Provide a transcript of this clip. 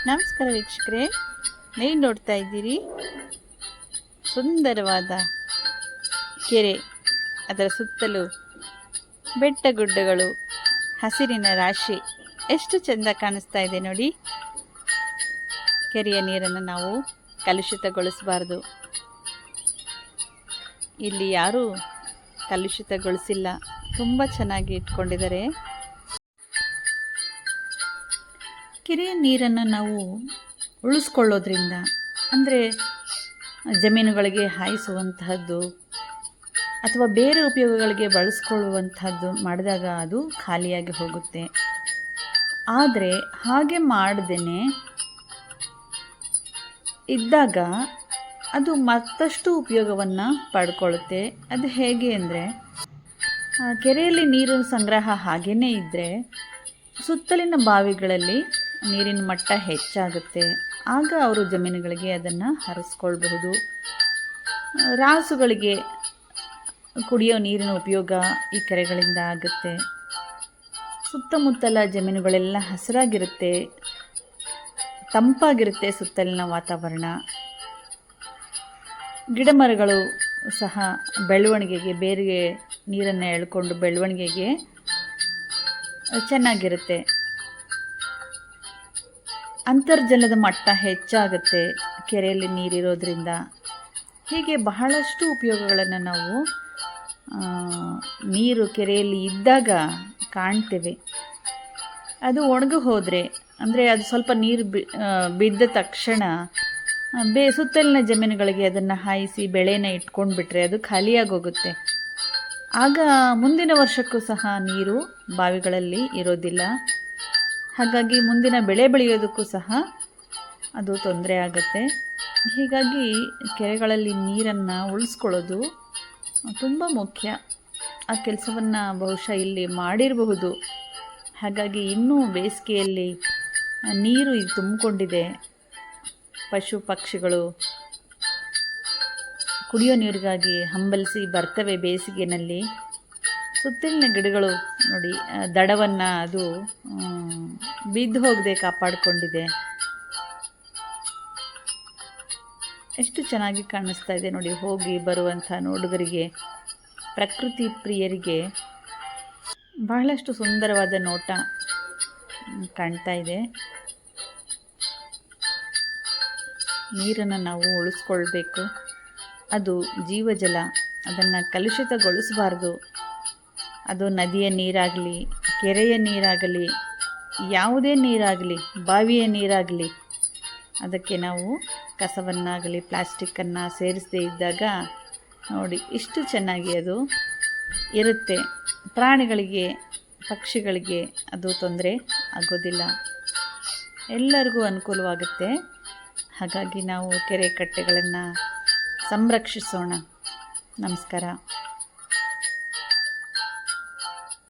ನಮಸ್ಕಾರ ವೀಕ್ಷಕರೇ, ನೀವು ನೋಡ್ತಾ ಇದ್ದೀರಿ ಸುಂದರವಾದ ಕೆರೆ. ಅದರ ಸುತ್ತಲೂ ಬೆಟ್ಟ ಗುಡ್ಡಗಳು, ಹಸಿರಿನ ರಾಶಿ ಎಷ್ಟು ಚೆಂದ ಕಾಣಿಸ್ತಾ ಇದೆ ನೋಡಿ. ಕೆರೆಯ ನೀರನ್ನು ನಾವು ಕಲುಷಿತಗೊಳಿಸಬಾರ್ದು. ಇಲ್ಲಿ ಯಾರೂ ಕಲುಷಿತಗೊಳಿಸಿಲ್ಲ, ತುಂಬ ಚೆನ್ನಾಗಿ ಇಟ್ಕೊಂಡಿದ್ದಾರೆ. ಕೆರೆಯ ನೀರನ್ನು ನಾವು ಉಳಿಸ್ಕೊಳ್ಳೋದ್ರಿಂದ, ಅಂದರೆ ಜಮೀನುಗಳಿಗೆ ಹಾಯಿಸುವಂತಹದ್ದು ಅಥವಾ ಬೇರೆ ಉಪಯೋಗಗಳಿಗೆ ಬಳಸ್ಕೊಳ್ಳುವಂಥದ್ದು ಮಾಡಿದಾಗ ಅದು ಖಾಲಿಯಾಗಿ ಹೋಗುತ್ತೆ. ಆದರೆ ಹಾಗೆ ಮಾಡದೇ ಇದ್ದಾಗ ಅದು ಮತ್ತಷ್ಟು ಉಪಯೋಗವನ್ನು ಪಡ್ಕೊಳ್ಳುತ್ತೆ. ಅದು ಹೇಗೆ ಅಂದರೆ, ಕೆರೆಯಲ್ಲಿ ನೀರು ಸಂಗ್ರಹ ಹಾಗೇ ಇದ್ದರೆ ಸುತ್ತಲಿನ ಬಾವಿಗಳಲ್ಲಿ ನೀರಿನ ಮಟ್ಟ ಹೆಚ್ಚಾಗುತ್ತೆ. ಆಗ ಅವರು ಜಮೀನುಗಳಿಗೆ ಅದನ್ನು ಹರಿಸ್ಕೊಳ್ಬಹುದು. ರಾಸುಗಳಿಗೆ ಕುಡಿಯೋ ನೀರಿನ ಉಪಯೋಗ ಈ ಕೆರೆಗಳಿಂದ ಆಗುತ್ತೆ. ಸುತ್ತಮುತ್ತಲ ಜಮೀನುಗಳೆಲ್ಲ ಹಸಿರಾಗಿರುತ್ತೆ, ತಂಪಾಗಿರುತ್ತೆ ಸುತ್ತಲಿನ ವಾತಾವರಣ. ಗಿಡಮರಗಳು ಸಹ ಬೆಳವಣಿಗೆಗೆ, ಬೇರೆ ನೀರನ್ನು ಎಳ್ಕೊಂಡು ಬೆಳವಣಿಗೆಗೆ ಚೆನ್ನಾಗಿರುತ್ತೆ. ಅಂತರ್ಜಲದ ಮಟ್ಟ ಹೆಚ್ಚಾಗುತ್ತೆ ಕೆರೆಯಲ್ಲಿ ನೀರಿರೋದ್ರಿಂದ. ಹೀಗೆ ಬಹಳಷ್ಟು ಉಪಯೋಗಗಳನ್ನು ನಾವು ನೀರು ಕೆರೆಯಲ್ಲಿ ಇದ್ದಾಗ ಕಾಣ್ತೇವೆ. ಅದು ಒಣಗಿ ಹೋದರೆ, ಅಂದರೆ ಅದು ಸ್ವಲ್ಪ ನೀರು ಬಿದ್ದ ತಕ್ಷಣ ಸುತ್ತಲಿನ ಜಮೀನುಗಳಿಗೆ ಅದನ್ನು ಹಾಯಿಸಿ ಬೆಳೆನ ಇಟ್ಕೊಂಡು ಬಿಟ್ಟರೆ ಅದು ಖಾಲಿಯಾಗಿ ಹೋಗುತ್ತೆ. ಆಗ ಮುಂದಿನ ವರ್ಷಕ್ಕೂ ಸಹ ನೀರು ಬಾವಿಗಳಲ್ಲಿ ಇರೋದಿಲ್ಲ. ಹಾಗಾಗಿ ಮುಂದಿನ ಬೆಳೆ ಬೆಳೆಯೋದಕ್ಕೂ ಸಹ ಅದು ತೊಂದರೆ ಆಗುತ್ತೆ. ಹೀಗಾಗಿ ಕೆರೆಗಳಲ್ಲಿ ನೀರನ್ನು ಉಳಿಸ್ಕೊಳ್ಳೋದು ತುಂಬ ಮುಖ್ಯ. ಆ ಕೆಲಸವನ್ನು ಬಹುಶಃ ಇಲ್ಲಿ ಮಾಡಿರಬಹುದು. ಹಾಗಾಗಿ ಇನ್ನೂ ಬೇಸಿಗೆಯಲ್ಲಿ ನೀರು ಇದು ತುಂಬಿಕೊಂಡಿದೆ. ಪಶು ಪಕ್ಷಿಗಳು ಕುಡಿಯೋ ನೀರಿಗಾಗಿ ಹಂಬಲಿಸಿ ಬರ್ತವೆ ಬೇಸಿಗೆಯಲ್ಲಿ. ಸುತ್ತಲಿನ ಗಿಡಗಳು ನೋಡಿ, ದಡವನ್ನು ಅದು ಬಿದ್ದು ಹೋಗದೆ ಕಾಪಾಡಿಕೊಂಡಿದೆ. ಎಷ್ಟು ಚೆನ್ನಾಗಿ ಕಾಣಿಸ್ತಾ ಇದೆ ನೋಡಿ. ಹೋಗಿ ಬರುವಂಥ ನೋಡುಗರಿಗೆ, ಪ್ರಕೃತಿ ಪ್ರಿಯರಿಗೆ ಬಹಳಷ್ಟು ಸುಂದರವಾದ ನೋಟ ಕಾಣ್ತಾ ಇದೆ. ನೀರನ್ನು ನಾವು ಉಳಿಸ್ಕೊಳ್ಬೇಕು. ಅದು ಜೀವಜಲ, ಅದನ್ನು ಕಲುಷಿತಗೊಳಿಸಬಾರ್ದು. ಅದು ನದಿಯ ನೀರಾಗಲಿ, ಕೆರೆಯ ನೀರಾಗಲಿ, ಯಾವುದೇ ನೀರಾಗಲಿ, ಬಾವಿಯ ನೀರಾಗಲಿ, ಅದಕ್ಕೆ ನಾವು ಕಸವನ್ನಾಗಲಿ ಪ್ಲಾಸ್ಟಿಕ್ಕನ್ನು ಸೇರಿಸದೇ ಇದ್ದಾಗ ನೋಡಿ ಇಷ್ಟು ಚೆನ್ನಾಗಿ ಅದು ಇರುತ್ತೆ. ಪ್ರಾಣಿಗಳಿಗೆ, ಪಕ್ಷಿಗಳಿಗೆ ಅದು ತೊಂದರೆ ಆಗೋದಿಲ್ಲ, ಎಲ್ಲರಿಗೂ ಅನುಕೂಲವಾಗುತ್ತೆ. ಹಾಗಾಗಿ ನಾವು ಕೆರೆ ಕಟ್ಟೆಗಳನ್ನು ಸಂರಕ್ಷಿಸೋಣ. ನಮಸ್ಕಾರ.